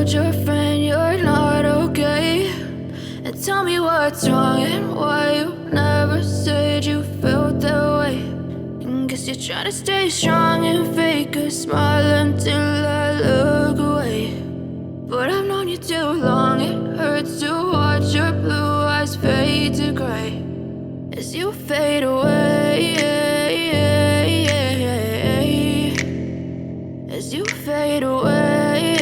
told your friend you're not okay? And tell me what's wrong and why you never said you felt that way. And guess you're trying to stay strong and fake a smile until I look away. But I've known you too long, it hurts to watch your blue eyes fade to gray as you fade away, as you fade away.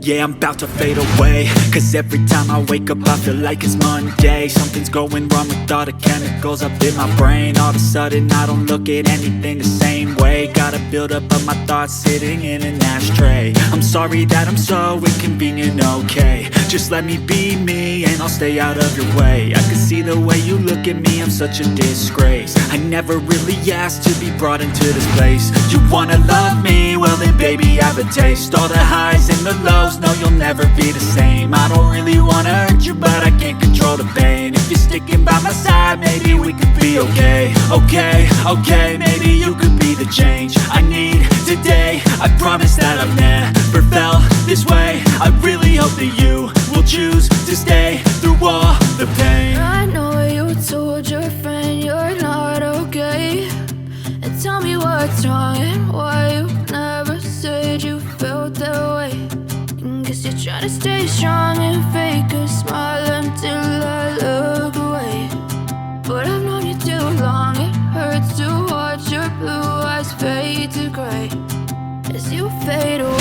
Yeah, I'm about to fade away, cause every time I wake up I feel like it's Monday. Something's going wrong with all the chemicals up in my brain. All of a sudden I don't look at anything the same way. Gotta build up of my thoughts sitting in an ashtray. I'm sorry that I'm so inconvenient, okay? Just let me be me and I'll stay out of your way. I can see the way you look at me, I'm such a disgrace. I never really asked to be brought into this place. You wanna love me? Well then baby I have a taste. All the highs and the lows, no you'll never be the same. I don't really wanna hurt you but I can't control the pain. If you're sticking by my side maybe we could be okay. Okay, maybe you could be the change I need today. I promise that I've never felt this way. I really hope that you will choose to stay through all the pain. I know you told your friend you're not okay. And tell me what's wrong and why you never said you felt that way. And guess you're trying to stay strong and fake a smile until I look away. But I've known you too long, it hurts to watch your blue eyes fade to gray as you fade away.